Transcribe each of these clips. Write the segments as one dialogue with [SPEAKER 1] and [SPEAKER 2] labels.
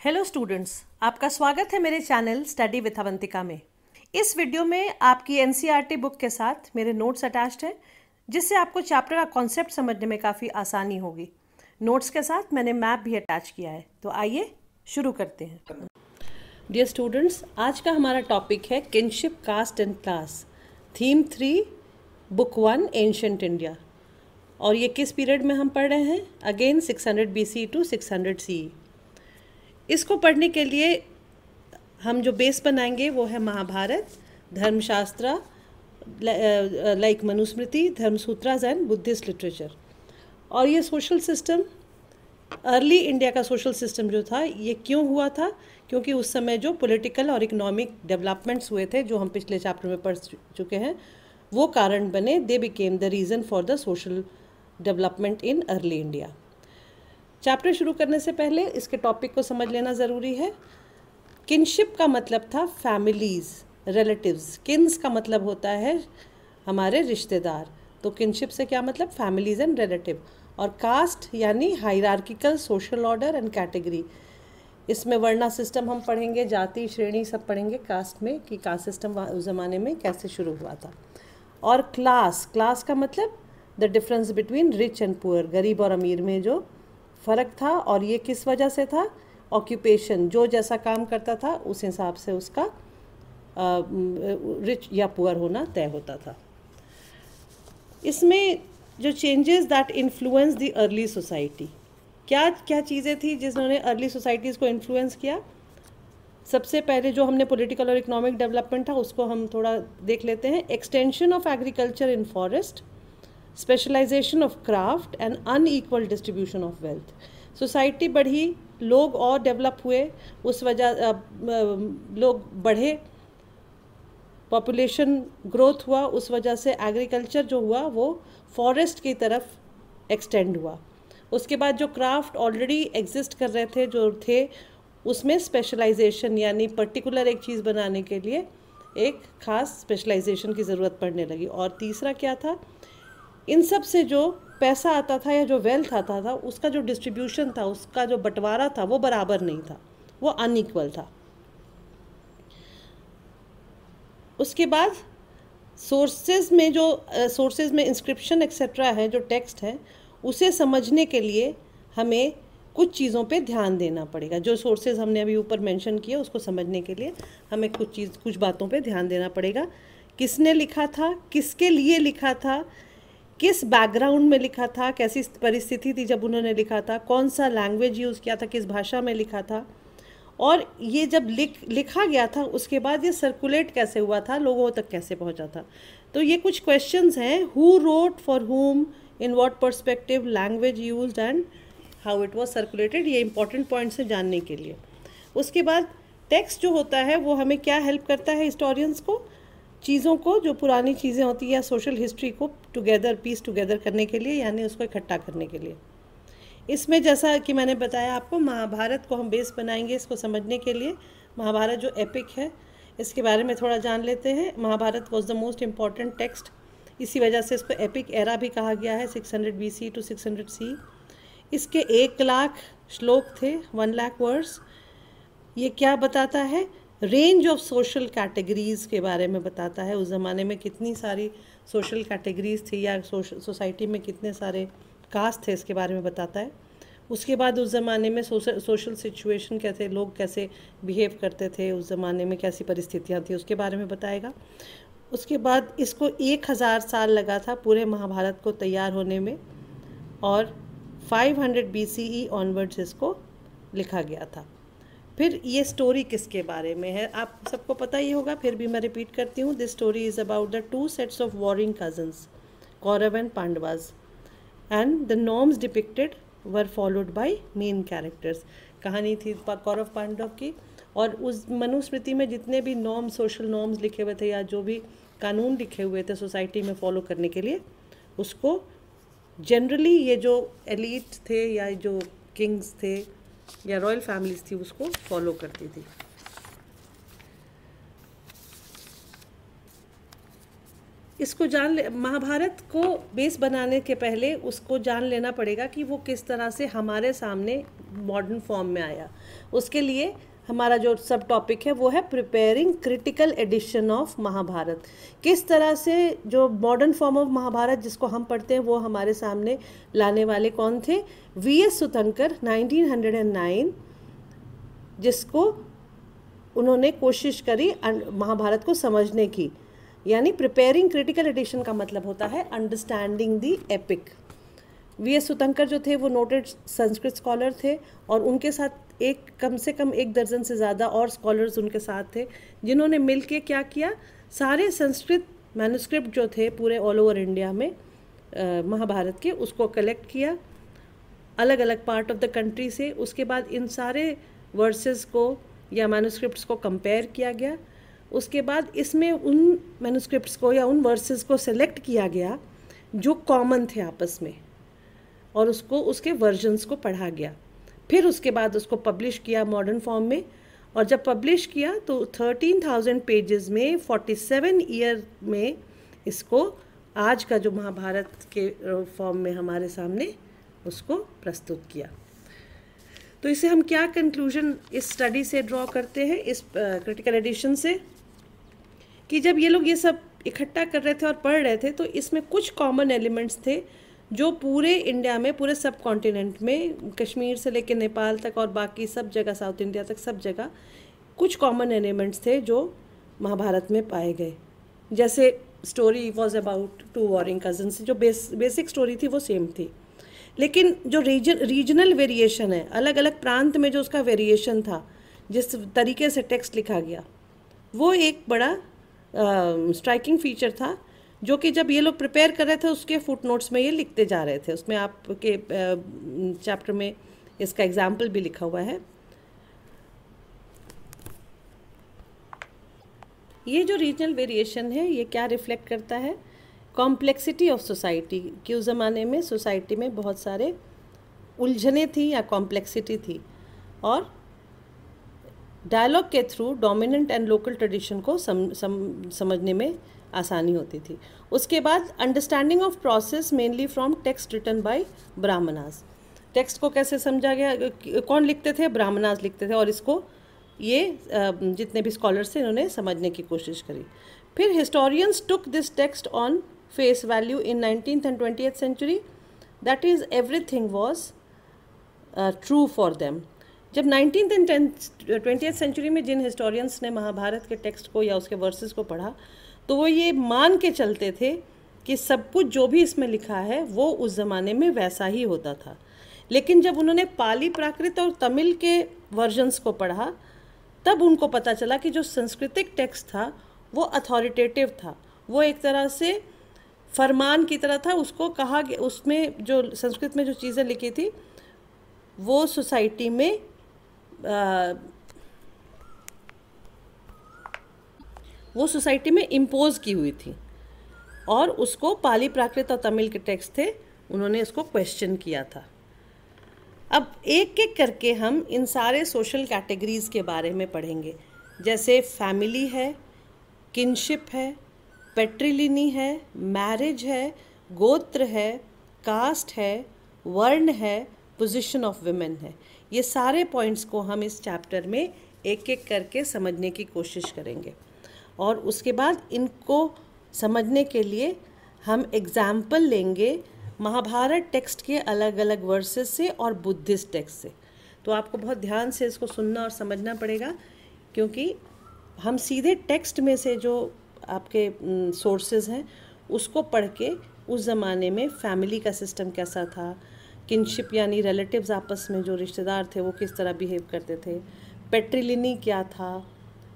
[SPEAKER 1] Hello students, आपका स्वागत है मेरे चैनल स्टडी विथ अवंतिका में। इस वीडियो में आपकी एनसीईआरटी बुक के साथ मेरे नोट्स अटैच्ड हैं, जिससे आपको चैप्टर का कॉन्सेप्ट समझने में काफ़ी आसानी होगी। नोट्स के साथ मैंने मैप भी अटैच किया है, तो आइए शुरू करते हैं। डियर स्टूडेंट्स, आज का हमारा टॉपिक है kinship, caste and class, theme 3, book 1, ancient India. और ये किस पीरियड में हम पढ़ रहे हैं? Again 600 BC to 600 CE। इसको पढ़ने के लिए हम जो बेस बनाएंगे वो है Mahabharata, Dharmashastra like Manusmriti, Dharmasutras and Buddhist literature. और ये सोशल सिस्टम, अर्ली इंडिया का सोशल सिस्टम जो था, ये क्यों हुआ था? क्योंकि उस समय जो पॉलिटिकल और इकोनॉमिक डेवलपमेंट्स हुए थे, जो हम पिछले चैप्टर में पढ़ चुके हैं, वो कारण बने। They became the reason for the social development in early India. Chapter शुरू करने से पहले इसके टॉपिक को समझ लेना ज़रूरी है। किनशिप का मतलब था फैमिलीज़, रिलेटिव्स। किन्स का मतलब होता है हमारे रिश्तेदार, तो किनशिप से क्या मतलब? Families and relative. और कास्ट यानी hierarchical social order and category. इसमें वर्णा सिस्टम हम पढ़ेंगे, जाति श्रेणी सब पढ़ेंगे कास्ट में, कि कास्ट सिस्टम उस ज़माने में कैसे शुरू हुआ था। और क्लास का मतलब the difference between rich and poor, गरीब और अमीर में जो फ़र्क था। और ये किस वजह से था? ऑक्यूपेशन, जो जैसा काम करता था उस हिसाब से उसका रिच या पुअर होना तय होता था। इसमें जो changes that influence the early society, क्या क्या चीज़ें थी जिन्होंने अर्ली सोसाइटीज़ को इन्फ्लुएंस किया? सबसे पहले जो हमने पॉलिटिकल और इकोनॉमिक डेवलपमेंट था उसको हम थोड़ा देख लेते हैं। Extension of agriculture in forest, specialization of craft and unequal distribution of wealth. Society बढ़ी, लोग और डेवलप हुए, उस वजह लोग बढ़े, पॉपुलेशन ग्रोथ हुआ, उस वजह से एग्रीकल्चर जो हुआ वो फॉरेस्ट की तरफ एक्सटेंड हुआ। उसके बाद जो क्राफ्ट ऑलरेडी एग्जिस्ट कर रहे थे जो थे, उसमें स्पेशलाइजेशन यानी पर्टिकुलर एक चीज़ बनाने के लिए एक ख़ास स्पेशलाइजेशन की ज़रूरत पड़ने लगी। और तीसरा क्या था? इन सब से जो पैसा आता था या जो वेल्थ आता था, उसका जो डिस्ट्रीब्यूशन था, उसका जो बंटवारा था, वो बराबर नहीं था, वो अनइक्वल था। उसके बाद सोर्सेज में इंस्क्रिप्शन एक्सेट्रा है, जो टेक्स्ट है, उसे समझने के लिए हमें कुछ चीज़ों पे ध्यान देना पड़ेगा। जो सोर्सेज हमने अभी ऊपर मेंशन किए, उसको समझने के लिए हमें कुछ बातों पे ध्यान देना पड़ेगा। किसने लिखा था, किसके लिए लिखा था, किस बैकग्राउंड में लिखा था, कैसी परिस्थिति थी जब उन्होंने लिखा था, कौन सा लैंग्वेज यूज़ किया था, किस भाषा में लिखा था, और ये जब लिखा गया था उसके बाद ये सर्कुलेट कैसे हुआ था, लोगों तक कैसे पहुंचा था। तो ये कुछ क्वेश्चंस हैं। हु रोट फॉर हुम, in what perspective, language used and how it was circulated. ये इंपॉर्टेंट पॉइंट्स हैं जानने के लिए। उसके बाद टेक्स्ट जो होता है वो हमें क्या हेल्प करता है हिस्टोरियंस को? चीज़ों को, जो पुरानी चीज़ें होती हैं या सोशल हिस्ट्री को पीस टुगेदर करने के लिए, यानी उसको इकट्ठा करने के लिए। इसमें जैसा कि मैंने बताया आपको, महाभारत को हम बेस बनाएंगे इसको समझने के लिए। महाभारत जो एपिक है, इसके बारे में थोड़ा जान लेते हैं। Mahabharata was the most important text, इसी वजह से इसको एपिक एरा भी कहा गया है, 600 BC टू 600 CE। इसके 1 लाख श्लोक थे, 1 लाख वर्ड्स। ये क्या बताता है? रेंज ऑफ सोशल कैटेगरीज़ के बारे में बताता है। उस ज़माने में कितनी सारी सोशल कैटेगरीज़ थी या सोसाइटी में कितने सारे कास्ट थे, इसके बारे में बताता है। उसके बाद उस ज़माने में सोशल सिचुएशन कैसे, लोग कैसे बिहेव करते थे, उस ज़माने में कैसी परिस्थितियाँ थी, उसके बारे में बताएगा। उसके बाद इसको 1000 साल लगा था पूरे महाभारत को तैयार होने में, और 500 BCE ऑनवर्ड्स इसको लिखा गया था। फिर ये स्टोरी किसके बारे में है? आप सबको पता ही होगा, फिर भी मैं रिपीट करती हूँ। This story is about the 2 sets of warring cousins, Kaurava and Pandavas, and the norms depicted were followed by main characters. कहानी थी कौरव पांडव की, और उस मनुस्मृति में जितने भी नॉर्म्स, सोशल नॉर्म्स लिखे हुए थे या जो भी कानून लिखे हुए थे सोसाइटी में फॉलो करने के लिए, उसको जनरली ये जो एलीट थे या जो किंग्स थे या रॉयल फैमिलीज थी उसको फॉलो करती थी। इसको महाभारत को बेस बनाने के पहले उसको जान लेना पड़ेगा कि वो किस तरह से हमारे सामने मॉडर्न फॉर्म में आया। उसके लिए हमारा जो सब टॉपिक है वो है preparing critical edition of Mahabharata. किस तरह से जो मॉडर्न फॉर्म ऑफ महाभारत जिसको हम पढ़ते हैं वो हमारे सामने लाने वाले कौन थे? वी.एस. सुतंकर 1909, जिसको उन्होंने कोशिश करी महाभारत को समझने की। यानी प्रिपेयरिंग क्रिटिकल एडिशन का मतलब होता है अंडरस्टैंडिंग द एपिक। वी.एस. सुतंकर जो थे वो नोटेड संस्कृत स्कॉलर थे और उनके साथ कम से कम 1 दर्जन से ज़्यादा और स्कॉलर्स उनके साथ थे, जिन्होंने मिलके क्या किया, सारे संस्कृत मैन्युस्क्रिप्ट जो थे पूरे ऑल ओवर इंडिया में महाभारत के, उसको कलेक्ट किया अलग अलग पार्ट ऑफ द कंट्री से। उसके बाद इन सारे वर्सेस को या मैन्युस्क्रिप्ट्स को कंपेयर किया गया। उसके बाद इसमें उन मैन्युस्क्रिप्ट्स को या उन वर्सेस को सेलेक्ट किया गया जो कॉमन थे आपस में, और उसको उसके वर्जन्स को पढ़ा गया। फिर उसके बाद उसको पब्लिश किया मॉडर्न फॉर्म में, और जब पब्लिश किया तो 13,000 पेजेस में 47 ईयर में इसको आज का जो महाभारत के फॉर्म में हमारे सामने उसको प्रस्तुत किया। तो इसे हम क्या कंक्लूजन इस स्टडी से ड्रॉ करते हैं, इस क्रिटिकल एडिशन से, कि जब ये लोग ये सब इकट्ठा कर रहे थे और पढ़ रहे थे तो इसमें कुछ कॉमन एलिमेंट्स थे जो पूरे इंडिया में, पूरे सब कॉन्टिनेंट में, कश्मीर से लेकर नेपाल तक और बाकी सब जगह, साउथ इंडिया तक, सब जगह कुछ कॉमन एलिमेंट्स थे जो महाभारत में पाए गए। जैसे story was about 2 warring cousins, जो बेसिक स्टोरी थी वो सेम थी, लेकिन जो रीजनल वेरिएशन है, अलग अलग प्रांत में जो उसका वेरिएशन था, जिस तरीके से टेक्स्ट लिखा गया, वो एक बड़ा स्ट्राइकिंग फीचर था, जो कि जब ये लोग प्रिपेयर कर रहे थे उसके फुटनोट्स में ये लिखते जा रहे थे। उसमें आपके चैप्टर में इसका एग्जाम्पल भी लिखा हुआ है। ये जो रीजनल वेरिएशन है ये क्या रिफ्लेक्ट करता है? कॉम्प्लेक्सिटी ऑफ सोसाइटी, कि उस ज़माने में सोसाइटी में बहुत सारे उलझने थी या कॉम्प्लेक्सिटी थी, और डायलॉग के through dominant and local tradition को समझने में आसानी होती थी। उसके बाद understanding of process mainly from text written by Brahmanas. Text को कैसे समझा गया, कौन लिखते थे? ब्राह्मणास लिखते थे, और इसको ये जितने भी स्कॉलर्स थे इन्होंने समझने की कोशिश करी। फिर historians took this text on face value in 19th and 20th century, that is everything was true for them. जब 19th and 20th सेंचुरी में जिन हिस्टोरियंस ने महाभारत के टेक्स्ट को या उसके वर्सेस को पढ़ा, तो वो ये मान के चलते थे कि सब कुछ जो भी इसमें लिखा है वो उस ज़माने में वैसा ही होता था। लेकिन जब उन्होंने पाली, प्राकृत और तमिल के वर्जन्स को पढ़ा, तब उनको पता चला कि जो सांस्कृतिक टेक्स्ट था वो अथॉरिटेटिव था, वो एक तरह से फरमान की तरह था। उसको कहा गया, उसमें जो संस्कृत में जो चीज़ें लिखी थी वो सोसाइटी में इम्पोज की हुई थी, और उसको पाली, प्राकृत और तमिल के टेक्स्ट थे, उन्होंने इसको क्वेश्चन किया था। अब एक एक करके हम इन सारे सोशल कैटेगरीज़ के बारे में पढ़ेंगे, जैसे फैमिली है, किनशिप है, पेट्रिलिनी है, मैरिज है, गोत्र है, कास्ट है, वर्ण है, पोजीशन ऑफ विमेन है। ये सारे पॉइंट्स को हम इस चैप्टर में एक एक करके समझने की कोशिश करेंगे, और उसके बाद इनको समझने के लिए हम एग्जाम्पल लेंगे महाभारत टेक्स्ट के अलग अलग वर्सेस से और बुद्धिस्ट टेक्स्ट से। तो आपको बहुत ध्यान से इसको सुनना और समझना पड़ेगा, क्योंकि हम सीधे टेक्स्ट में से जो आपके सोर्सेज हैं उसको पढ़ के उस ज़माने में फैमिली का सिस्टम कैसा था, किनशिप यानी रिलेटिव्स आपस में जो रिश्तेदार थे वो किस तरह बिहेव करते थे, पेट्रिलिनी क्या था,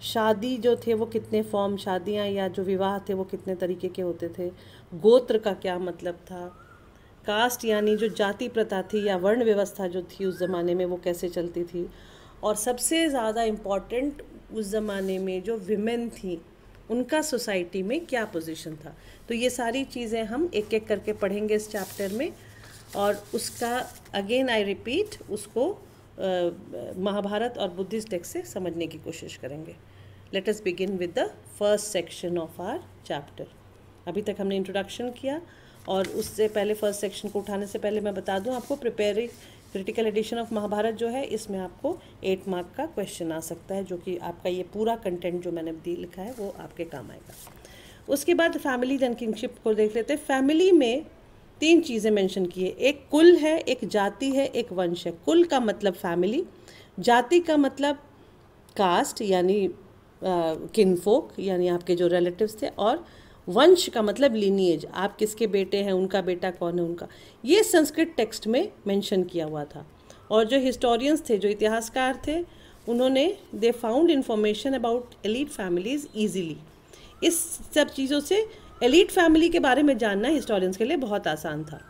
[SPEAKER 1] शादी जो थे वो कितने फॉर्म, शादियाँ या जो विवाह थे वो कितने तरीके के होते थे, गोत्र का क्या मतलब था, कास्ट यानी जो जाति प्रथा थी या वर्ण व्यवस्था जो थी उस ज़माने में वो कैसे चलती थी, और सबसे ज़्यादा इम्पॉर्टेंट उस ज़माने में जो विमेन थी उनका सोसाइटी में क्या पोजीशन था। तो ये सारी चीज़ें हम एक एक करके पढ़ेंगे इस चैप्टर में, और उसका अगेन आई रिपीट उसको महाभारत और बुद्धिस्ट टेक्स्ट से समझने की कोशिश करेंगे। Let us begin with the first section of our chapter. अभी तक हमने इंट्रोडक्शन किया, और उससे पहले फर्स्ट सेक्शन को उठाने से पहले मैं बता दूं आपको, preparing critical edition of Mahabharata जो है, इसमें आपको 8 मार्क का क्वेश्चन आ सकता है, जो कि आपका ये पूरा कंटेंट जो मैंने लिखा है वो आपके काम आएगा। उसके बाद फैमिली एंड किंगशिप को देख लेते हैं। फैमिली में 3 चीज़ें मेंशन की है, एक कुल है, एक जाति है, एक वंश है। कुल का मतलब फैमिली, जाति का मतलब कास्ट यानी किनफोक यानी आपके जो रिलेटिव्स थे, और वंश का मतलब लीनिएज, आप किसके बेटे हैं, उनका बेटा कौन है उनका, ये संस्कृत टेक्स्ट में मेंशन किया हुआ था। और जो हिस्टोरियंस थे, जो इतिहासकार थे, उन्होंने they found information about elite families easily. इस सब चीज़ों से एलीट फैमिली के बारे में जानना हिस्टोरियंस के लिए बहुत आसान था।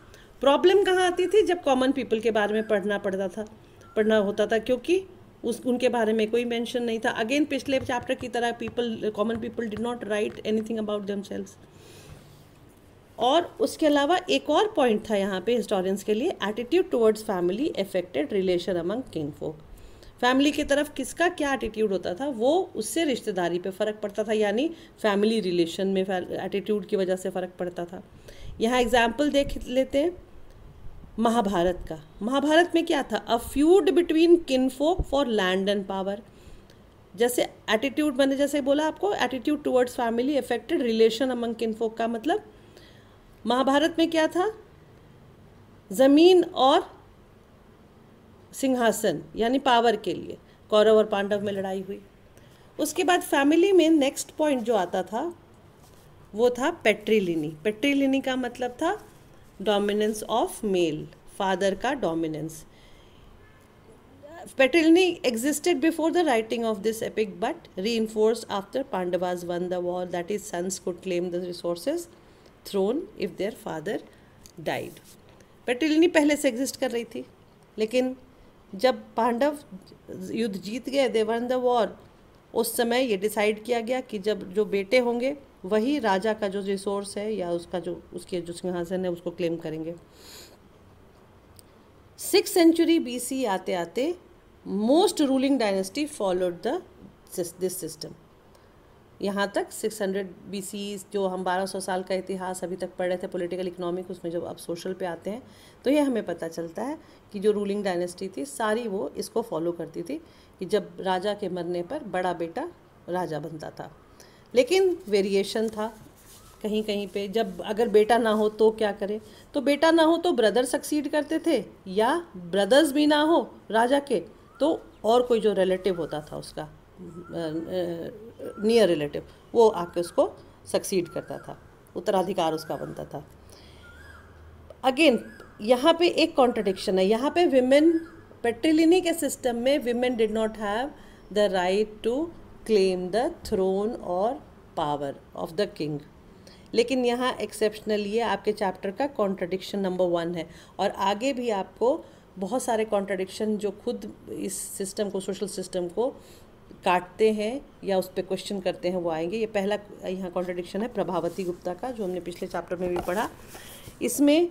[SPEAKER 1] प्रॉब्लम कहाँ आती थी, जब कॉमन पीपल के बारे में पढ़ना होता था, क्योंकि उनके बारे में कोई मेंशन नहीं था। अगेन पिछले चैप्टर की तरह common people did not right anything about themselves. और उसके अलावा एक और पॉइंट था यहाँ पे हिस्टोरियंस के लिए, attitude towards family affected relation among kinfolk. Family की तरफ किसका क्या एटीट्यूड होता था, वो उससे रिश्तेदारी पे फ़र्क पड़ता था, यानी फैमिली रिलेशन में एटीट्यूड की वजह से फ़र्क पड़ता था। यहाँ एग्जाम्पल देख लेते हैं महाभारत का। महाभारत में क्या था, a feud between kinfolk for land and power. जैसे एटीट्यूड मैंने जैसे बोला आपको, attitude towards family affected relation among kinfolk का मतलब महाभारत में क्या था, ज़मीन और सिंहासन यानी पावर के लिए कौरव और पांडव में लड़ाई हुई। उसके बाद फैमिली में नेक्स्ट पॉइंट जो आता था वो था पेट्रीलिनी। पेट्रीलिनी का मतलब था डोमिनेंस ऑफ मेल, फादर का dominance. पेट्रीलिनी existed before the writing of this epic but reinforced after Pandavas won the war, that is sons could claim the resources throne if their father died. पेट्रीलिनी पहले से exist कर रही थी, लेकिन जब पांडव युद्ध जीत गए, दे वन द वॉर, उस समय ये डिसाइड किया गया कि जब जो बेटे होंगे वही राजा का जो रिसोर्स है या उसके जो सिंहासन है उसको क्लेम करेंगे। 6th सेंचुरी BC आते आते most ruling dynasty followed this system. यहाँ तक 600 BC, जो हम 1200 साल का इतिहास अभी तक पढ़ रहे थे पॉलिटिकल इकोनॉमिक, उसमें जब अब सोशल पे आते हैं तो ये हमें पता चलता है कि जो रूलिंग डायनेस्टी थी सारी वो इसको फॉलो करती थी कि जब राजा के मरने पर बड़ा बेटा राजा बनता था। लेकिन वेरिएशन था कहीं कहीं पे, जब अगर बेटा ना हो तो क्या करे, तो बेटा ना हो तो ब्रदर सक्सीड करते थे, या ब्रदर्स भी ना हो राजा के तो और कोई जो रिलेटिव होता था उसका नियर रिलेटिव, वो आके उसको सक्सीड करता था, उत्तराधिकार उसका बनता था। अगेन यहाँ पे एक कॉन्ट्रडिक्शन है, यहाँ पे विमेन, पेट्रीलिनी के सिस्टम में women did not have the right to claim the throne और पावर ऑफ द किंग, लेकिन यहाँ एक्सेप्शनल ये आपके चैप्टर का कॉन्ट्रडिक्शन नंबर 1 है। और आगे भी आपको बहुत सारे कॉन्ट्रडिक्शन जो खुद इस सिस्टम को, सोशल सिस्टम को काटते हैं या उस पर क्वेश्चन करते हैं, वो आएंगे। ये पहला यहाँ कॉन्ट्रडिक्शन है प्रभावती गुप्ता का, जो हमने पिछले चैप्टर में भी पढ़ा। इसमें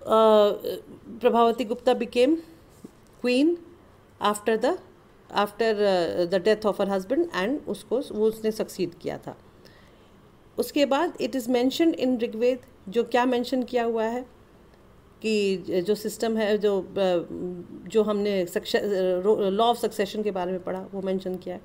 [SPEAKER 1] Prabhavati Gupta became queen after the death of her husband and उसने सक्सीड किया था। उसके बाद it is mentioned in Rigveda, जो क्या मेंशन किया हुआ है कि जो सिस्टम है, जो हमने लॉ ऑफ सक्सेशन के बारे में पढ़ा, वो मेंशन किया है।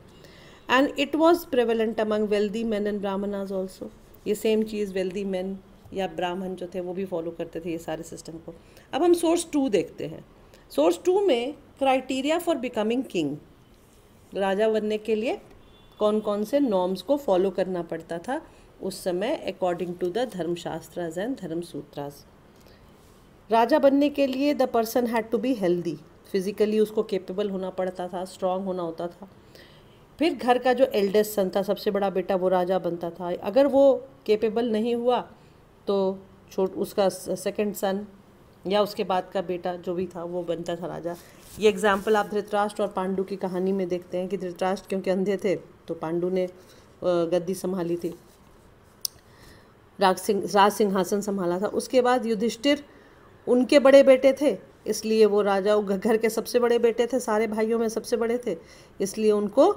[SPEAKER 1] And it was prevalent among wealthy man and Brahmanas also. ये सेम चीज़ वेल्दी मैन या ब्राह्मण जो थे वो भी फॉलो करते थे ये सारे सिस्टम को। अब हम सोर्स 2 देखते हैं। सोर्स 2 में क्राइटेरिया फॉर बिकमिंग किंग, राजा बनने के लिए कौन कौन से नॉर्म्स को फॉलो करना पड़ता था उस समय according to the Dharmashastras and Dharmasutras. राजा बनने के लिए the person had to be healthy, physically उसको केपेबल होना पड़ता था, स्ट्रांग होना होता था। फिर घर का जो एल्डेस्ट सन था, सबसे बड़ा बेटा, वो राजा बनता था। अगर वो केपेबल नहीं हुआ तो उसका सेकंड सन या उसके बाद का बेटा जो भी था वो बनता था राजा। ये एग्जाम्पल आप धृतराष्ट्र और पांडु की कहानी में देखते हैं कि धृतराष्ट्र क्योंकि अंधे थे तो पांडु ने गद्दी संभाली थी, राज सिंहासन संभाला था। उसके बाद युधिष्ठिर उनके बड़े बेटे थे, इसलिए वो राजा, घर के सबसे बड़े बेटे थे, सारे भाइयों में सबसे बड़े थे, इसलिए उनको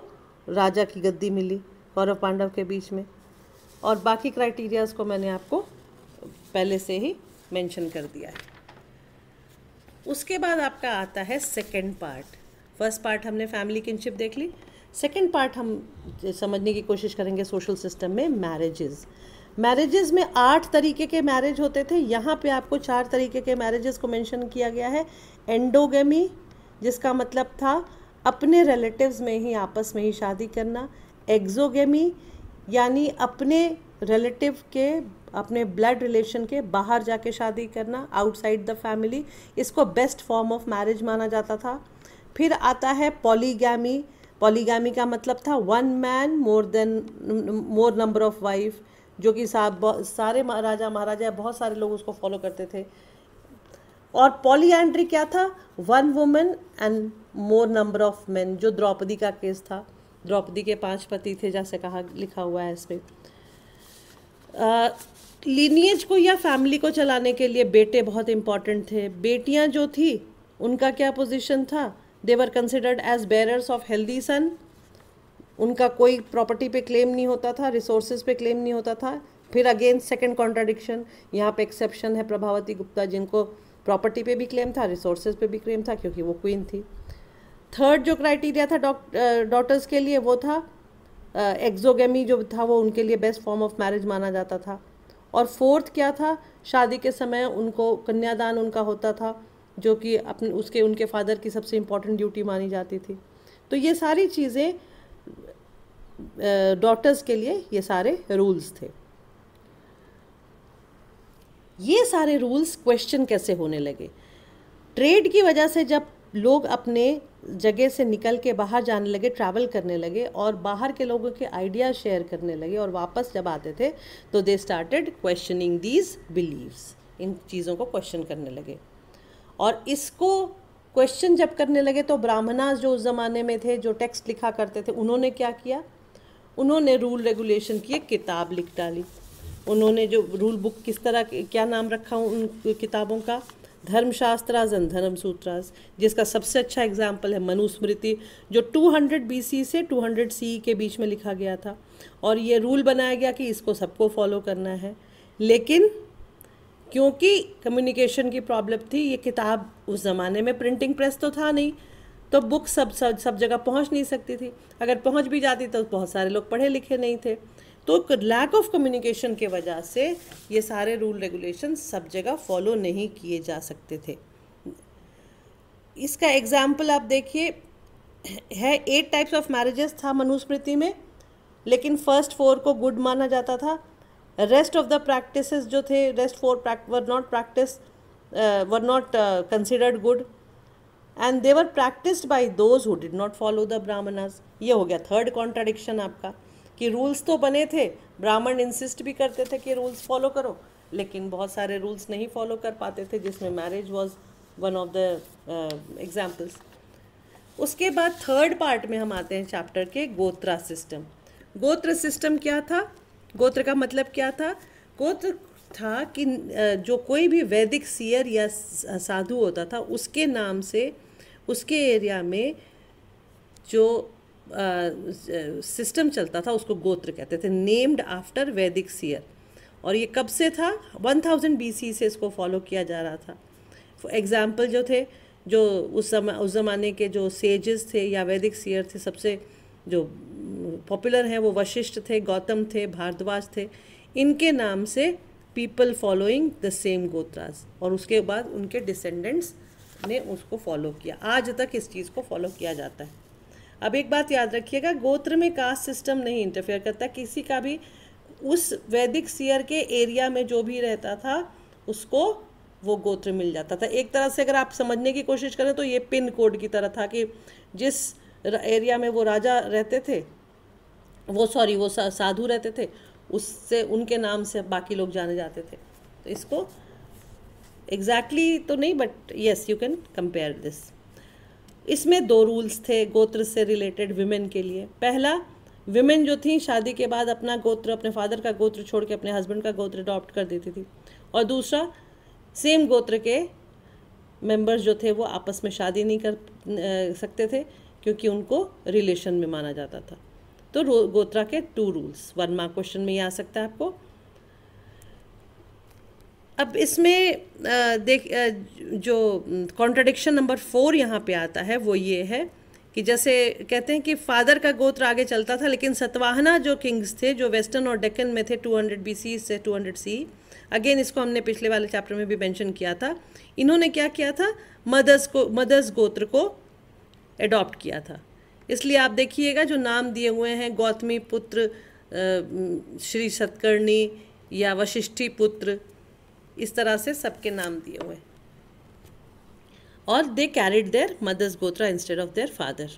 [SPEAKER 1] राजा की गद्दी मिली कौरव पांडव के बीच में। और बाकी क्राइटेरियाज़ को मैंने आपको पहले से ही मेंशन कर दिया है। उसके बाद आपका आता है सेकंड पार्ट। फर्स्ट पार्ट हमने फैमिली किनशिप देख ली, सेकंड पार्ट हम समझने की कोशिश करेंगे सोशल सिस्टम में मैरिजेस में 8 तरीके के मैरिज होते थे। यहाँ पे आपको 4 तरीके के मैरिजेस को मेंशन किया गया है। एंडोगेमी, जिसका मतलब था अपने रिलेटिव्स में ही आपस में ही शादी करना। एक्सोगेमी, यानी अपने रिलेटिव के, अपने ब्लड रिलेशन के बाहर जाके शादी करना, आउटसाइड द फैमिली। इसको बेस्ट फॉर्म ऑफ मैरिज माना जाता था। फिर आता है पॉलीगैमी। पॉलीगैमी का मतलब था 1 man more number of wife, जो कि सारे राजा महाराजा बहुत सारे लोग उसको फॉलो करते थे। और पॉलीएंड्री क्या था? 1 woman and more number of main, जो द्रौपदी का केस था। द्रौपदी के 5 पति थे, जैसे लिखा हुआ है इसमें। लीनिएज को या फैमिली को चलाने के लिए बेटे बहुत इंपॉर्टेंट थे। बेटियां जो थी उनका क्या पोजीशन था? They were considered as bearers of healthy son. उनका कोई प्रॉपर्टी पे क्लेम नहीं होता था, रिसोर्सेज पे क्लेम नहीं होता था। फिर अगेन सेकंड कॉन्ट्राडिक्शन, यहाँ पे एक्सेप्शन है प्रभावती गुप्ता, जिनको प्रॉपर्टी पे भी क्लेम था, रिसोर्सेज पे भी क्लेम था, क्योंकि वो क्वीन थी। थर्ड जो क्राइटेरिया था डॉटर्स के लिए वो था एक्सोगेमी, जो था वो उनके लिए बेस्ट फॉर्म ऑफ मैरिज माना जाता था। और फोर्थ क्या था? शादी के समय उनको कन्यादान उनका होता था, जो कि उनके फादर की सबसे इम्पॉर्टेंट ड्यूटी मानी जाती थी। तो ये सारी चीज़ें डॉटर्स के लिए ये सारे रूल्स थे। ये सारे रूल्स क्वेश्चन कैसे होने लगे? ट्रेड की वजह से जब लोग अपने जगह से निकल के बाहर जाने लगे, ट्रैवल करने लगे और बाहर के लोगों के आइडिया शेयर करने लगे और वापस जब आते थे तो they started questioning these beliefs. इन चीज़ों को क्वेश्चन करने लगे। और इसको क्वेश्चन जब करने लगे तो ब्राह्मणास जो उस ज़माने में थे, जो टेक्स्ट लिखा करते थे, उन्होंने क्या किया? उन्होंने रूल रेगुलेशन की एक किताब लिख डाली। उन्होंने जो रूल बुक, किस तरह, क्या नाम रखा उन किताबों का? धर्मशास्त्रास एंड धर्मसूत्रास, जिसका सबसे अच्छा एग्जाम्पल है मनुस्मृति, जो 200 BC से 200 CE के बीच में लिखा गया था। और ये रूल बनाया गया कि इसको सबको फॉलो करना है। लेकिन क्योंकि कम्युनिकेशन की प्रॉब्लम थी, ये किताब उस ज़माने में प्रिंटिंग प्रेस तो था नहीं, तो बुक सब जगह पहुंच नहीं सकती थी। अगर पहुंच भी जाती तो बहुत सारे लोग पढ़े लिखे नहीं थे। तो लैक ऑफ कम्युनिकेशन के वजह से ये सारे रूल रेगुलेशन सब जगह फॉलो नहीं किए जा सकते थे। इसका एग्जाम्पल आप देखिए है, 8 टाइप्स ऑफ मैरिजेस था मनुस्मृति में, लेकिन फर्स्ट 4 को गुड माना जाता था। रेस्ट ऑफ द प्रैक्टिसेस जो थे, rest 4 were not considered good and they were practised by those who did not follow the Brahmanas. ये हो गया थर्ड कॉन्ट्राडिक्शन आपका, कि रूल्स तो बने थे, ब्राह्मण इंसिस्ट भी करते थे कि रूल्स फॉलो करो, लेकिन बहुत सारे रूल्स नहीं फॉलो कर पाते थे, जिसमें marriage was one of the examples. उसके बाद थर्ड पार्ट में हम आते हैं चैप्टर के गोत्रा सिस्टम। गोत्र सिस्टम क्या था? गोत्र का मतलब क्या था? गोत्र था कि जो कोई भी वैदिक सीयर या साधु होता था, उसके नाम से उसके एरिया में जो सिस्टम चलता था उसको गोत्र कहते थे, नेम्ड आफ्टर वैदिक सीयर। और ये कब से था? 1000 BC से इसको फॉलो किया जा रहा था। एग्जाम्पल जो थे, जो उस ज़माने के जो सेजेस थे या वैदिक सीयर थे, सबसे जो पॉपुलर हैं वो वशिष्ठ थे, गौतम थे, भारद्वाज थे। इनके नाम से पीपल फॉलोइंग द सेम गोत्रास, और उसके बाद उनके डिसेंडेंट्स ने उसको फॉलो किया। आज तक इस चीज़ को फॉलो किया जाता है। अब एक बात याद रखिएगा, गोत्र में कास्ट सिस्टम नहीं इंटरफेयर करता। किसी का भी उस वैदिक सीयर के एरिया में जो भी रहता था उसको वो गोत्र मिल जाता था। एक तरह से अगर आप समझने की कोशिश करें तो ये पिन कोड की तरह था कि जिस एरिया में वो राजा रहते थे, वो साधु रहते थे, उससे उनके नाम से बाकी लोग जाने जाते थे। तो इसको एग्जैक्टली तो नहीं, but yes you can compare this. इसमें 2 रूल्स थे गोत्र से रिलेटेड विमेन के लिए। पहला, विमेन जो थी शादी के बाद अपना गोत्र, अपने फादर का गोत्र छोड़ के अपने हस्बैंड का गोत्र अडॉप्ट कर देती थी। और दूसरा, सेम गोत्र के मेंबर्स जो थे वो आपस में शादी नहीं कर सकते थे, क्योंकि उनको रिलेशन में माना जाता था। तो गोत्रा के 2 रूल्स 1 मार्क क्वेश्चन में ये आ सकता है आपको। अब इसमें जो कॉन्ट्रडिक्शन नंबर 4 यहाँ पे आता है वो ये है कि जैसे कहते हैं कि फादर का गोत्र आगे चलता था, लेकिन सतवाहना जो किंग्स थे जो वेस्टर्न और डेक्कन में थे 200 BC से 200 CE, अगेन इसको हमने पिछले वाले चैप्टर में भी मेंशन किया था, इन्होंने क्या किया था, मदर्स गोत्र को एडॉप्ट किया था। इसलिए आप देखिएगा जो नाम दिए हुए हैं, गौतमी पुत्र श्री सतकर्णी या वशिष्ठी पुत्र, इस तरह से सबके नाम दिए हुए, और they carried their mothers gotra instead of their father.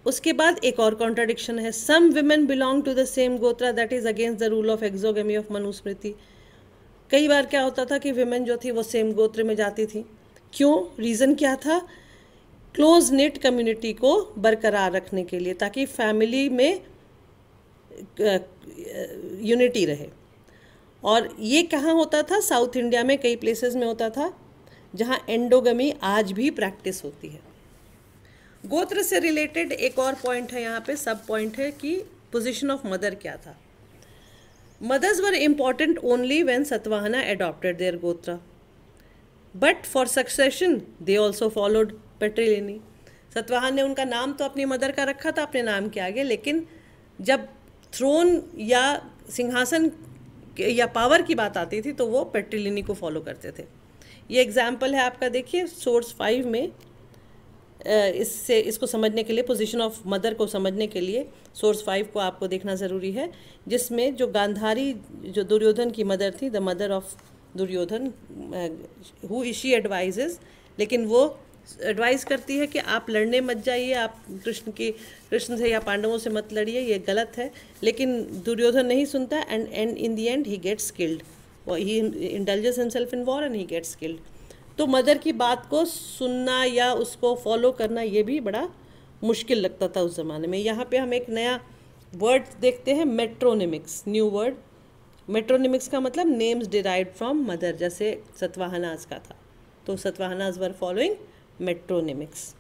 [SPEAKER 1] उसके बाद एक और कॉन्ट्राडिक्शन है, some women belong to the same gotra that is against the rule of exogamy of Manusmriti. कई बार क्या होता था कि विमेन जो थी वो सेम गोत्र में जाती थी, क्यों, रीज़न क्या था, क्लोज निट कम्युनिटी को बरकरार रखने के लिए, ताकि फैमिली में यूनिटी रहे। और ये कहाँ होता था, साउथ इंडिया में कई प्लेसेस में होता था जहाँ एंडोगमी आज भी प्रैक्टिस होती है। गोत्र से रिलेटेड एक और पॉइंट है यहाँ पे, सब पॉइंट है कि पोजीशन ऑफ मदर क्या था। Mothers were important only when Satavahana adopted their gotra, but for succession they also followed patriliny. Satavahana ने उनका नाम तो अपनी मदर का रखा था अपने नाम के आगे, लेकिन जब थ्रोन या सिंहासन या पावर की बात आती थी तो वो पेट्रिलिनी को फॉलो करते थे। ये एग्जाम्पल है आपका, देखिए सोर्स 5 में, इसको समझने के लिए, पोजीशन ऑफ मदर को समझने के लिए सोर्स 5 को आपको देखना ज़रूरी है, जिसमें जो गांधारी जो दुर्योधन की मदर थी, the mother of Duryodhana, who she advises, लेकिन वो एडवाइस करती है कि आप लड़ने मत जाइए, आप कृष्ण से या पांडवों से मत लड़िए, ये गलत है, लेकिन दुर्योधन नहीं सुनता, and in the end he gets killed, he indulges himself in war and he gets killed. तो मदर की बात को सुनना या उसको फॉलो करना ये भी बड़ा मुश्किल लगता था उस ज़माने में। यहाँ पे हम एक नया वर्ड देखते हैं, मेट्रोनिमिक्स, न्यू वर्ड। मेट्रोनिमिक्स का मतलब नेम्स डिराइव्ड फ्रॉम मदर, जैसे सतवाहनाज का था, तो सतवाहनाज वर फॉलोइंग मेट्रोनिमिक्स।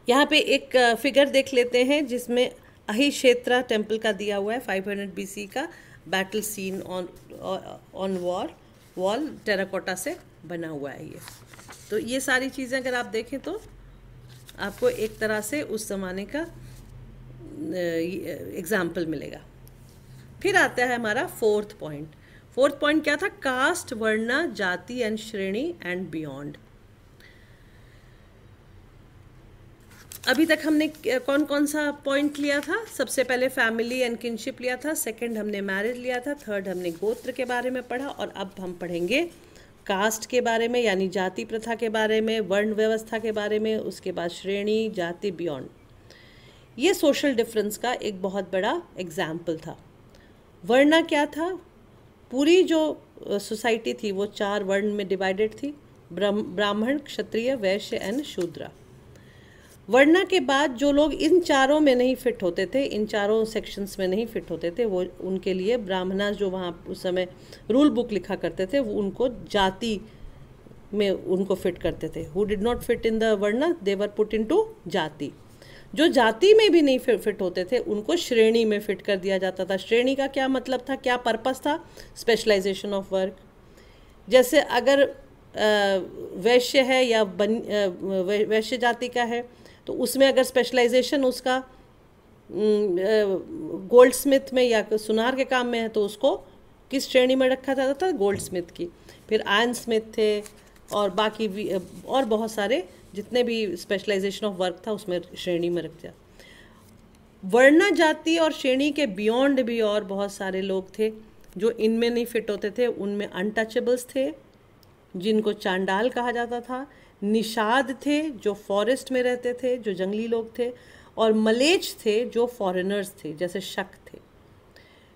[SPEAKER 1] यहाँ पे एक फिगर देख लेते हैं जिसमें अहिक्षेत्रा टेम्पल का दिया हुआ है, 500 BC का battle scene on wall terracotta से बना हुआ है ये। तो ये सारी चीज़ें अगर आप देखें तो आपको एक तरह से उस ज़माने का एग्जाम्पल मिलेगा। फिर आता है हमारा फोर्थ पॉइंट क्या था, कास्ट, वर्ण, जाति एंड श्रेणी एंड बियॉन्ड। अभी तक हमने कौन कौन सा पॉइंट लिया था, सबसे पहले फैमिली एंड किनशिप लिया था, सेकंड हमने मैरिज लिया था, थर्ड हमने गोत्र के बारे में पढ़ा, और अब हम पढ़ेंगे कास्ट के बारे में, यानी जाति प्रथा के बारे में, वर्ण व्यवस्था के बारे में, उसके बाद श्रेणी, जाति, बियॉन्ड। ये सोशल डिफरेंस का एक बहुत बड़ा एग्जाम्पल था। वर्ण क्या था, पूरी जो सोसाइटी थी वो 4 वर्ण में डिवाइडेड थी, ब्राह्मण, क्षत्रिय, वैश्य एंड शूद्र। वर्ण के बाद जो लोग इन चारों में नहीं फिट होते थे, इन चारों सेक्शंस में नहीं फिट होते थे, वो उनके लिए ब्राह्मणा जो वहाँ उस समय रूल बुक लिखा करते थे, वो उनको जाति में उनको फिट करते थे। Who did not fit in the वर्ण दे वर पुट इनटू जाति। जो जाति में भी नहीं फिट होते थे उनको श्रेणी में फिट कर दिया जाता था। श्रेणी का क्या मतलब था, क्या पर्पस था, स्पेशलाइजेशन ऑफ वर्क। जैसे अगर वैश्य है या वैश्य जाति का है तो उसमें अगर स्पेशलाइजेशन उसका गोल्ड स्मिथ में या सुनार के काम में है तो उसको किस श्रेणी में रखा जाता था, गोल्ड स्मिथ की। फिर आयरन स्मिथ थे और बाकी भी और बहुत सारे जितने भी स्पेशलाइजेशन ऑफ वर्क था उसमें श्रेणी में रख दिया। वर्ण, जाति और श्रेणी के बियॉन्ड भी और बहुत सारे लोग थे जो इनमें नहीं फिट होते थे। उनमें अनटचेबल्स थे जिनको चांडाल कहा जाता था, निषाद थे जो फॉरेस्ट में रहते थे, जो जंगली लोग थे, और मलेच थे जो फॉरेनर्स थे जैसे शक थे।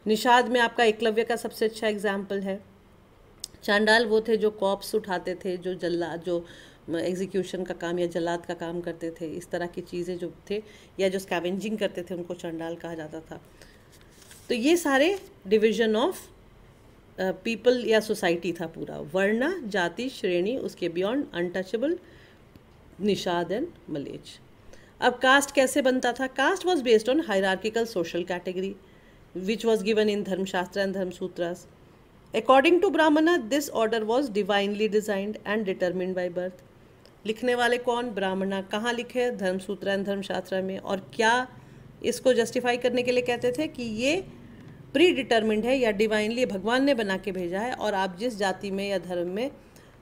[SPEAKER 1] निषाद में आपका एकलव्य का सबसे अच्छा एग्जाम्पल है। चांडाल वो थे जो कॉप्स उठाते थे, जो एग्जीक्यूशन का काम या जल्लाद का काम करते थे, इस तरह की चीज़ें जो थे, या जो स्कैवेंजिंग करते थे उनको चांडाल कहा जाता था। तो ये सारे डिवीजन ऑफ पीपल या सोसाइटी था पूरा, वर्ण, जाति, श्रेणी, उसके beyond untouchable, Nishada and Mleccha. अब कास्ट कैसे बनता था? Caste was based on hierarchical social category which was given in Dharmashastra and Dharmasutras. According to Brahmana this order was divinely designed and determined by birth. लिखने वाले कौन? ब्राह्मणा. कहाँ लिखे? धर्मसूत्र एंड धर्मशास्त्र में. और क्या इसको जस्टिफाई करने के लिए कहते थे कि ये प्री डिटरमिन्ड है या डिवाइनली भगवान ने बना के भेजा है, और आप जिस जाति में या धर्म में,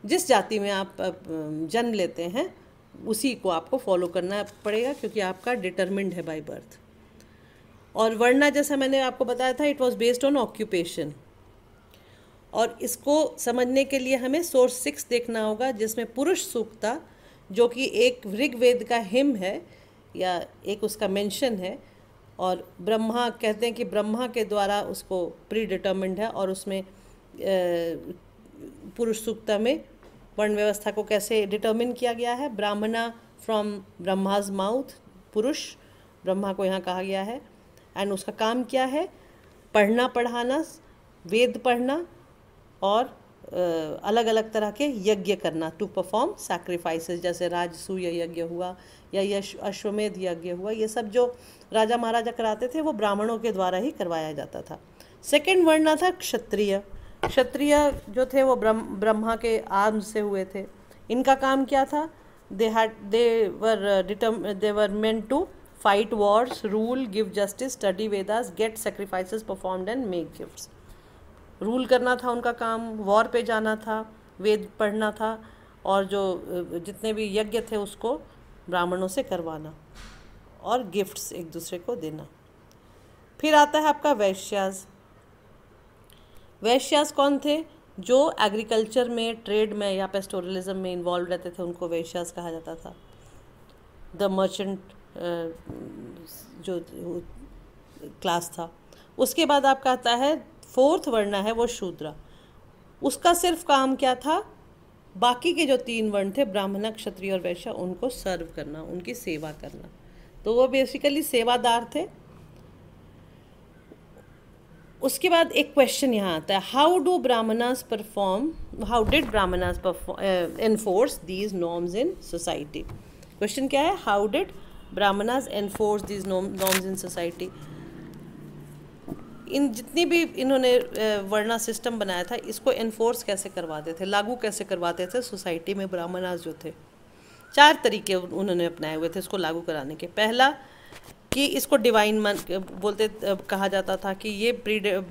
[SPEAKER 1] जिस जाति में आप जन्म लेते हैं उसी को आपको फॉलो करना पड़ेगा, क्योंकि आपका डिटरमिन्ड है बाय बर्थ. और वर्णा जैसा मैंने आपको बताया था, it was based on occupation. और इसको समझने के लिए हमें सोर्स 6 देखना होगा, जिसमें पुरुष सूक्ता, जो कि एक ऋग्वेद का हिम है या एक उसका मेंशन है, और ब्रह्मा कहते हैं कि ब्रह्मा के द्वारा उसको प्री डिटरमिन्ड है. और उसमें पुरुष सूक्ता में वर्ण व्यवस्था को कैसे डिटर्मिन किया गया है? ब्राह्मणा फ्रॉम ब्रह्माज माउथ, पुरुष ब्रह्मा को यहाँ कहा गया है. एंड उसका काम क्या है? पढ़ना, पढ़ाना, वेद पढ़ना और अलग अलग तरह के यज्ञ करना, टू परफॉर्म सैक्रिफाइसेस, जैसे राजसूय यज्ञ हुआ या अश्वमेध यज्ञ हुआ. ये सब जो राजा महाराजा कराते थे वो ब्राह्मणों के द्वारा ही करवाया जाता था. सेकंड वर्णा था क्षत्रिय. क्षत्रिय जो थे वो ब्रह्मा के आर्म से हुए थे. इनका काम क्या था? They were meant to fight wars, rule, give justice, study Vedas, get sacrifices performed and make gifts. Rule करना था उनका काम, वॉर पे जाना था, वेद पढ़ना था, और जो जितने भी यज्ञ थे उसको ब्राह्मणों से करवाना, और गिफ्ट्स एक दूसरे को देना. फिर आता है आपका वैश्यास. वैश्यास कौन थे? जो एग्रीकल्चर में, ट्रेड में या पेस्टोरलिज्म में इन्वॉल्व रहते थे, उनको वैश्यास कहा जाता था. द मर्चेंट जो क्लास था. उसके बाद आपका आता है फोर्थ वर्ण है वो शूद्रा. उसका सिर्फ काम क्या था? बाकी के जो 3 वर्ण थे, ब्राह्मण, क्षत्रिय और वैश्य, उनको सर्व करना, उनकी सेवा करना. तो वो बेसिकली सेवादार थे. उसके बाद एक क्वेश्चन यहाँ आता है, how did Brahmanas enforce these norms in society. Question क्या है? How did Brahmanas enforce these norms in society. इन जितनी भी इन्होंने वर्णा सिस्टम बनाया था, इसको एनफोर्स कैसे करवाते थे, लागू कैसे करवाते थे सोसाइटी में ब्राह्मणास जो थे. 4 तरीके उन्होंने अपनाए हुए थे इसको लागू कराने के. पहला कि इसको डिवाइन बोलते कहा जाता था कि ये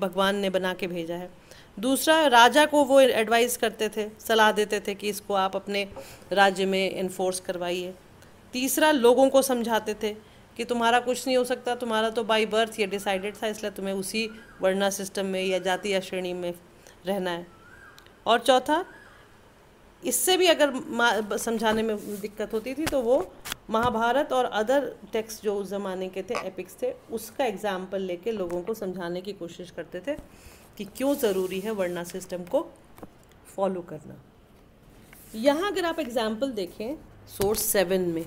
[SPEAKER 1] भगवान ने बना के भेजा है. दूसरा, राजा को वो एडवाइस करते थे, सलाह देते थे कि इसको आप अपने राज्य में एनफोर्स करवाइए. तीसरा, लोगों को समझाते थे कि तुम्हारा कुछ नहीं हो सकता, तुम्हारा तो बाय बर्थ ये डिसाइडेड था, इसलिए तुम्हें उसी वर्णा सिस्टम में या जाति या श्रेणी में रहना है. और चौथा, इससे भी अगर समझाने में दिक्कत होती थी तो वो महाभारत और अदर टेक्स्ट जो उस ज़माने के थे, एपिक्स थे, उसका एग्जाम्पल लेके लोगों को समझाने की कोशिश करते थे कि क्यों ज़रूरी है वर्णा सिस्टम को फॉलो करना. यहाँ अगर आप एग्जाम्पल देखें सोर्स 7 में,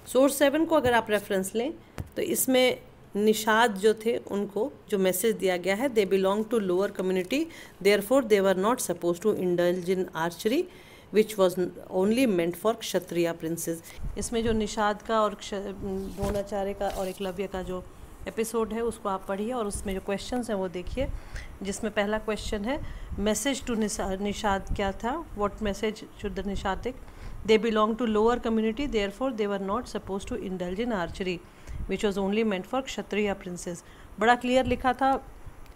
[SPEAKER 1] सोर्स 7 को अगर आप रेफरेंस लें तो इसमें निषाद जो थे उनको जो मैसेज दिया गया है, they belong to lower community, therefore they were not suppose to indulge in archery which was only meant for Kshatriya princes. इसमें जो निषाद का और द्रोणाचार्य का और एकलव्य का जो एपिसोड है उसको आप पढ़िए, और उसमें जो क्वेश्चंस हैं वो देखिए. जिसमें पहला क्वेश्चन है, मैसेज टू निषाद क्या था, what message should the Nishada take. They belong to lower community, therefore they were not suppose to indulge in archery which was only meant for Kshatriya princes. बड़ा क्लियर लिखा था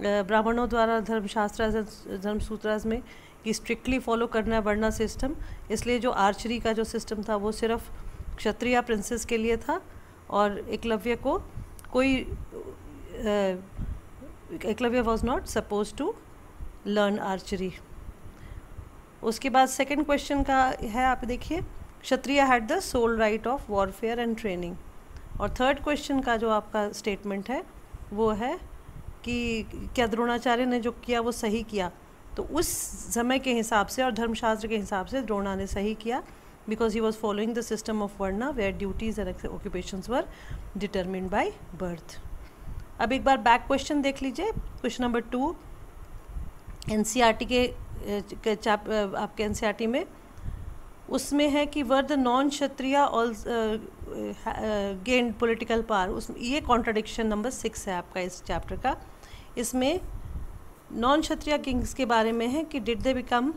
[SPEAKER 1] ब्राह्मणों द्वारा धर्मशास्त्र धर्मसूत्रास में कि स्ट्रिक्टली फॉलो करना है वर्णा सिस्टम. इसलिए जो आर्चरी का जो सिस्टम था वो सिर्फ क्षत्रिय प्रिंसेस के लिए था, और एकलव्य को कोई Eklavya was not suppose to learn archery. उसके बाद सेकंड क्वेश्चन का है, आप देखिए, Kshatriya had the sole right of warfare and training. और थर्ड क्वेश्चन का जो आपका स्टेटमेंट है वो है कि क्या द्रोणाचार्य ने जो किया वो सही किया. तो उस समय के हिसाब से और धर्मशास्त्र के हिसाब से द्रोणा ने सही किया, because he was following the system of varna where duties and occupations were determined by birth. अब एक बार बैक क्वेश्चन देख लीजिए. क्वेश्चन नंबर 2 एनसीईआरटी के आपके एनसीईआरटी में उसमें है कि were the non Kshatriya gained political power, उस ये कॉन्ट्राडिक्शन नंबर 6 है आपका इस चैप्टर का। इसमें नॉन क्षत्रिय किंग्स के बारे में है कि डिड दे बिकम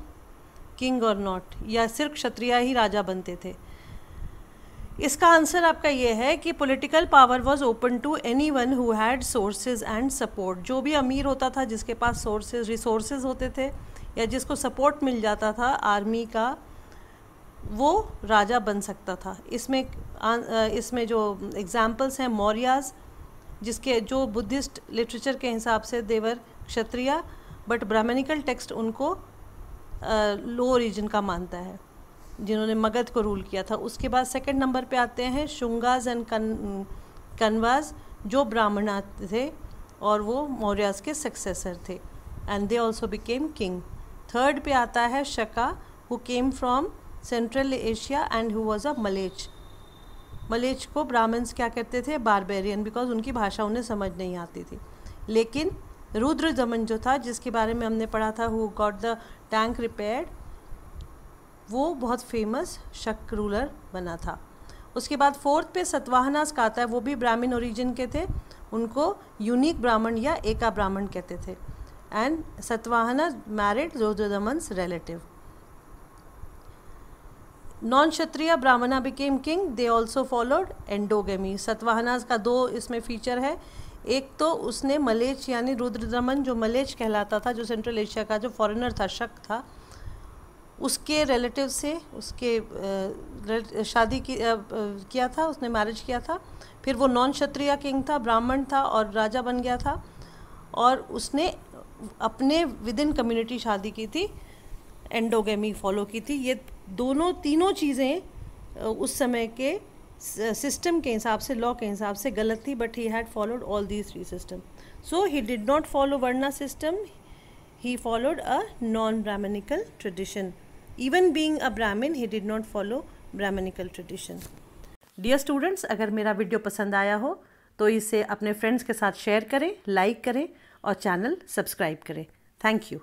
[SPEAKER 1] किंग और नॉट, या सिर्फ क्षत्रिय ही राजा बनते थे। इसका आंसर आपका ये है कि political power was open to anyone who had sources and support. जो भी अमीर होता था, जिसके पास रिसोर्सेज होते थे या जिसको सपोर्ट मिल जाता था आर्मी का, वो राजा बन सकता था। इसमें जो एग्जाम्पल्स हैं मौर्याज, जिसके जो बुद्धिस्ट लिटरेचर के हिसाब से देवर क्षत्रिय, बट ब्राह्मणिकल टेक्स्ट उनको लो रीजन का मानता है, जिन्होंने मगध को रूल किया था। उसके बाद सेकंड नंबर पे आते हैं शुंगाज एंड कन्वाज, जो ब्राह्मण थे और वो मौर्याज के सक्सेसर थे, and they also became king. Third पे आता है Shaka, who came from Central Asia and who was a mleccha. Mleccha को ब्राह्मण्स क्या कहते थे? बारबेरियन, बिकॉज उनकी भाषा उन्हें समझ नहीं आती थी। लेकिन रुद्र दमन जो था, जिसके बारे में हमने पढ़ा था, who got the tank repaired, वो बहुत फेमस शक रूलर बना था। उसके बाद फोर्थ पे सतवाहनास का आता है, वो भी ब्राह्मण ओरिजिन के थे, उनको यूनिक ब्राह्मण या एका ब्राह्मण कहते थे। And Satavahana married Rudradaman's relative. Non Kshatriya Brahmana became king, they also followed endogamy. Satavahanas का 2 इसमें फीचर है। एक तो उसने मलेच यानी रुद्रदमन जो मलेच कहलाता था, जो सेंट्रल एशिया का जो फॉरेनर था, शक था, उसके रिलेटिव से उसके शादी किया था, उसने मैरिज किया था। फिर वो नॉन क्षत्रिय किंग था, ब्राह्मण था और राजा बन गया था, और उसने अपने विद इन कम्युनिटी शादी की थी, एंडोगेमी फॉलो की थी। ये तीनों चीज़ें उस समय के सिस्टम के हिसाब से, लॉ के हिसाब से गलत थी, but he had followed all these 3 system. So he did not follow varna system, he followed a non-Brahmanical tradition. Even being a Brahmin, he did not follow Brahmanical tradition. Dear students, अगर मेरा video पसंद आया हो तो इसे अपने friends के साथ शेयर करें, लाइक करें और चैनल सब्सक्राइब करें। Thank you.